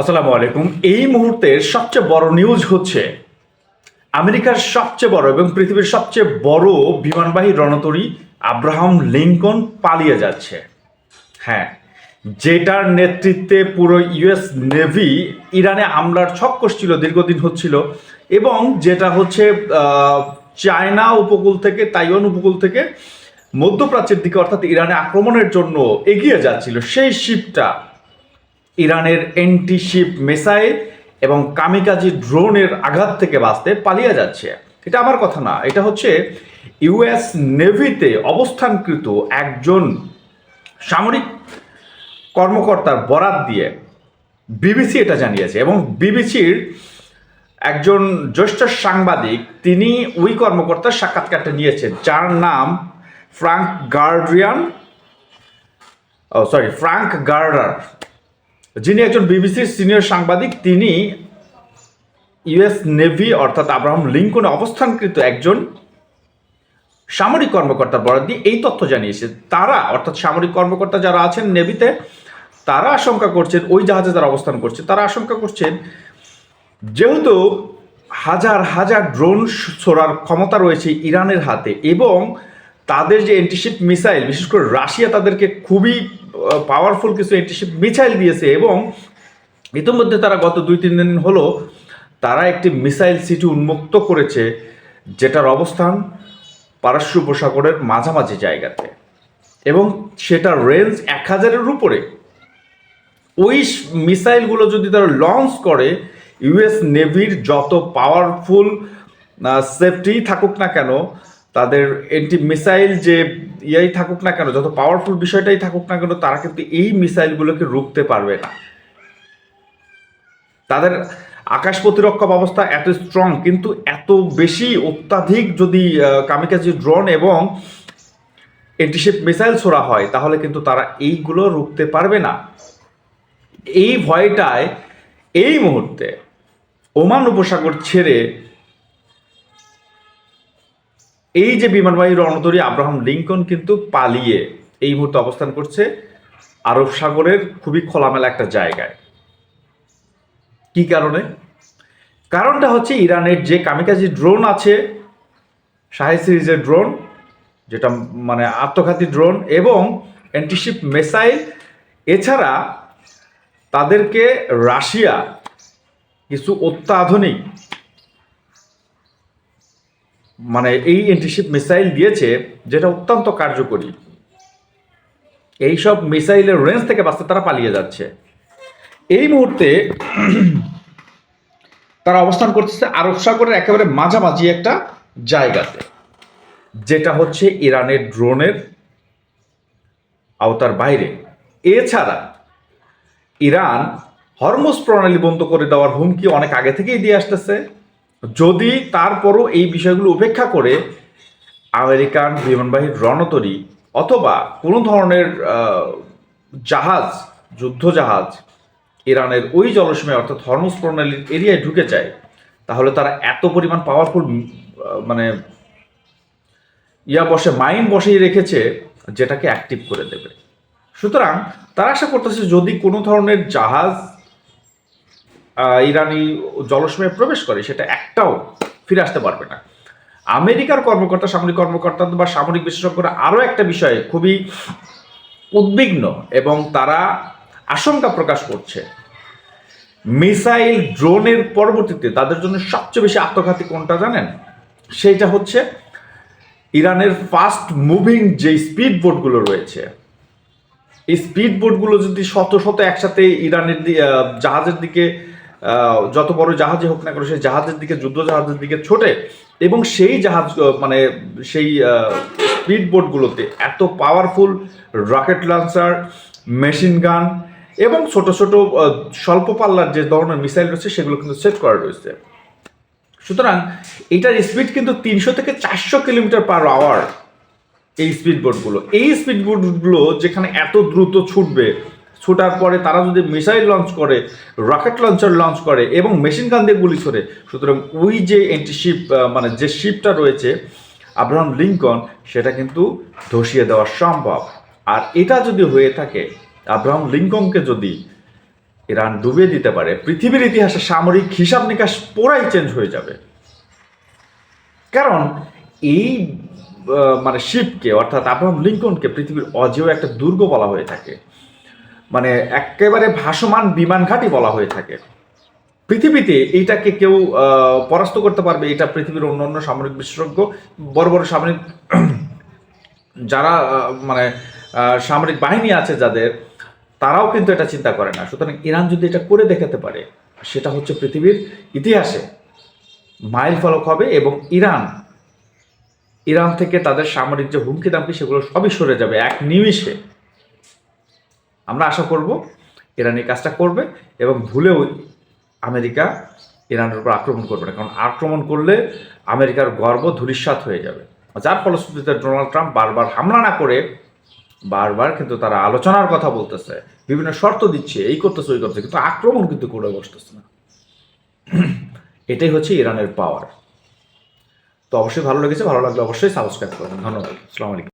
আসসালামু আলাইকুম। এই মুহূর্তের সবচেয়ে বড় নিউজ হচ্ছে আমেরিকার সবচেয়ে বড় এবং পৃথিবীর সবচেয়ে বড় বিমানবাহী রণতরী আব্রাহাম লিঙ্কন পালিয়ে যাচ্ছে। হ্যাঁ, যেটার নেতৃত্বে পুরো ইউএস নেভি ইরানে হামলার ছক কষছিল, দীর্ঘদিন হচ্ছিল, এবং যেটা হচ্ছে চায়না উপকূল থেকে, তাইওয়ান উপকূল থেকে মধ্যপ্রাচ্যের দিকে অর্থাৎ ইরানে আক্রমণের জন্য এগিয়ে যাচ্ছিল, সেই শিপটা ইরানের অ্যান্টি শিপ মিসাইল এবং কামিকাজি ড্রোনের আঘাত থেকে বাঁচতে পালিয়ে যাচ্ছে। এটা আমার কথা না, এটা হচ্ছে ইউএস নেভিতে অবস্থানকৃত একজন সামরিক কর্মকর্তার বরাত দিয়ে বিবিসি এটা জানিয়েছে। এবং বিবিসির একজন জ্যেষ্ঠ সাংবাদিক তিনি ওই কর্মকর্তার সাক্ষাৎকারটা নিয়েছেন, যার নাম ফ্রাঙ্ক গার্ডার, যিনি একজন বিবিসির সিনিয়র সাংবাদিক। তিনি ইউএস নেভি অর্থাৎ আব্রাহাম লিঙ্কনে অবস্থানকৃত একজন সামরিক কর্মকর্তার বরাত দিয়ে এই তথ্য জানিয়েছে। তারা অর্থাৎ সামরিক কর্মকর্তা যারা আছেন নেভিতে, তারা আশঙ্কা করছেন, ওই জাহাজে যারা অবস্থান করছে তারা আশঙ্কা করছেন, যেহেতু হাজার হাজার ড্রোন ছোড়ার ক্ষমতা রয়েছে ইরানের হাতে এবং তাদের যে অ্যান্টিশিপ মিসাইল, বিশেষ করে রাশিয়া তাদেরকে খুবই পাওয়ারফুল কিছু অ্যান্টিশিপ মিসাইল দিয়েছে, এবং ইতিমধ্যে তারা গত 2-3 দিন হলো তারা একটি মিসাইল সিটি উন্মুক্ত করেছে, যেটার অবস্থান পারস্য উপসাগরের মাঝামাঝি জায়গাতে, এবং সেটার রেঞ্জ 1000-এর উপরে। ওই মিসাইলগুলো যদি তারা লঞ্চ করে, ইউএস নেভির যত পাওয়ারফুল সেফটি থাকুক না কেন, তাদের এন্টি মিসাইল যে থাকুক না কেন, যত পাওয়ারফুল বিষয়টাই থাকুক না কেন, তারা কিন্তু এই মিসাইলগুলোকে রুখতে পারবে না। তাদের আকাশ প্রতিরক্ষা ব্যবস্থা এত স্ট্রং, কিন্তু এত বেশি অত্যাধিক যদি কামিকাজি ড্রোন এবং অ্যান্টিশিপ মিসাইল ছোড়া হয়, তাহলে কিন্তু তারা এইগুলো রুখতে পারবে না। এই ভয়টায় এই মুহূর্তে ওমান উপসাগর ছেড়ে এই যে বিমানবাহী রণতরী আব্রাহাম লিঙ্কন কিন্তু পালিয়ে এই মুহূর্তে অবস্থান করছে আরব সাগরের খুবই খোলামেলা একটা জায়গায়। কি কারণে? কারণটা হচ্ছে ইরানের যে কামিকাজি ড্রোন আছে, শাহে সিরিজের ড্রোন, যেটা মানে আত্মঘাতী ড্রোন, এবং অ্যান্টিশিপ মিসাইল, এছাড়া তাদেরকে রাশিয়া কিছু অত্যাধুনিক মানে এই অ্যান্টিশিপ মিসাইল দিয়েছে, যেটা অত্যন্ত কার্যকরী। এইসব মিসাইলের রেঞ্জ থেকে বাঁচতে তারা পালিয়ে যাচ্ছে। এই মুহূর্তে তারা অবস্থান করতেছে আরব সাগরের একেবারে মাঝামাঝি একটা জায়গাতে, যেটা হচ্ছে ইরানের ড্রোনের আওতার বাইরে। এছাড়া ইরান হরমুজ প্রণালী বন্ধ করে দেওয়ার হুমকি অনেক আগে থেকেই দিয়ে আসতেছে। যদি তারপরও এই বিষয়গুলো উপেক্ষা করে আমেরিকান বিমানবাহী রণতরী অথবা কোনো ধরনের জাহাজ, যুদ্ধজাহাজ ইরানের ওই জলসীমায় অর্থাৎ হরমুজ প্রণালীর এরিয়ায় ঢুকে যায়, তাহলে তারা এত পরিমাণ পাওয়ারফুল মানে মাইন বসিয়ে রেখেছে, যেটাকে অ্যাক্টিভ করে দেবে। সুতরাং তারা আশা করতেছে যদি কোনো ধরনের জাহাজ ইরানি জলসীমায় প্রবেশ করে, সেটা একটাও ফিরে আসতে পারবে না। আমেরিকার কর্মকর্তা, সামরিক কর্মকর্তা বা সামরিক বিশেষজ্ঞরা আরও একটা বিষয়ে খুবই উদ্বিগ্ন এবং তারা আশঙ্কা প্রকাশ করছে, মিসাইল ড্রোনের পরবর্তীতে তাদের জন্য সবচেয়ে বেশি আত্মঘাতী কোনটা জানেন? সেইটা হচ্ছে ইরানের ফাস্ট মুভিং যে স্পিড বোটগুলো রয়েছে। এই স্পিড বোটগুলো যদি শত শত একসাথে ইরানের জাহাজের দিকে, যত বড় জাহাজে হোক না কেন, সেই জাহাজের দিকে, যুদ্ধ জাহাজের দিকে ছোটে, এবং সেই জাহাজ মানে সেই স্পিড বোটগুলোতে এত powerful rocket launcher, machine gun এবং ছোট ছোট স্বল্প পাল্লার যে ধরনের মিসাইল রয়েছে, সেগুলো কিন্তু সেট করা রয়েছে। সুতরাং এটার স্পিড কিন্তু 300 থেকে 400 কিলোমিটার পার আওয়ার। এই স্পিড বোটগুলো যেখানে এত দ্রুত ছুটবে, ছোটার পরে তারা যদি মিসাইল লঞ্চ করে, রকেট লঞ্চার লঞ্চ করে এবং মেশিন গান দিয়ে গুলি ছোড়ে, সুতরাং ওই যে অ্যান্টিশিপ মানে যে শিপটা রয়েছে আব্রাহাম লিঙ্কন, সেটা কিন্তু ধসিয়ে দেওয়া সম্ভব। আর এটা যদি হয়ে থাকে, আব্রাহাম লিঙ্কনকে যদি ইরান ডুবিয়ে দিতে পারে, পৃথিবীর ইতিহাসে সামরিক হিসাব নিকাশ পুরাই চেঞ্জ হয়ে যাবে। কারণ এই মানে শিপকে, অর্থাৎ আব্রাহাম লিঙ্কনকে পৃথিবীর অজেয় একটা দুর্গ বলা হয়ে থাকে, মানে একেবারে ভাসমান বিমান ঘাঁটি বলা হয়ে থাকে। পৃথিবীতে এইটাকে কেউ পরাস্ত করতে পারবে, এটা পৃথিবীর অন্যান্য সামরিক বিশেষজ্ঞ, বড় বড় সামরিক যারা মানে সামরিক বাহিনী আছে যাদের, তারাও কিন্তু এটা চিন্তা করে না। সুতরাং ইরান যদি এটা করে দেখাতে পারে, সেটা হচ্ছে পৃথিবীর ইতিহাসে মাইল ফলক হবে, এবং ইরান থেকে তাদের সামরিক যে হুমকি দামকি সেগুলো সবই সরে যাবে এক নিমিষে। আমরা আশা করব ইরান এই কাজটা করবে, এবং ভুলেও আমেরিকা ইরানের উপর আক্রমণ করবে না, কারণ আক্রমণ করলে আমেরিকার গর্ব ধূলিসাৎ হয়ে যাবে। যার ফলশ্রুতিতে ডোনাল্ড ট্রাম্প বারবার হামলা না করে বারবার কিন্তু তারা আলোচনার কথা বলতেছে, বিভিন্ন শর্ত দিচ্ছে, এই করতেছে ওই করতেছে, কিন্তু আক্রমণ কিন্তু করে বসতেছে না। এটাই হচ্ছে ইরানের পাওয়ার। তো অবশ্যই ভালো লেগেছে, ভালো লাগলে অবশ্যই সাবস্ক্রাইব করবেন। ধন্যবাদ। আসসালামু আলাইকুম।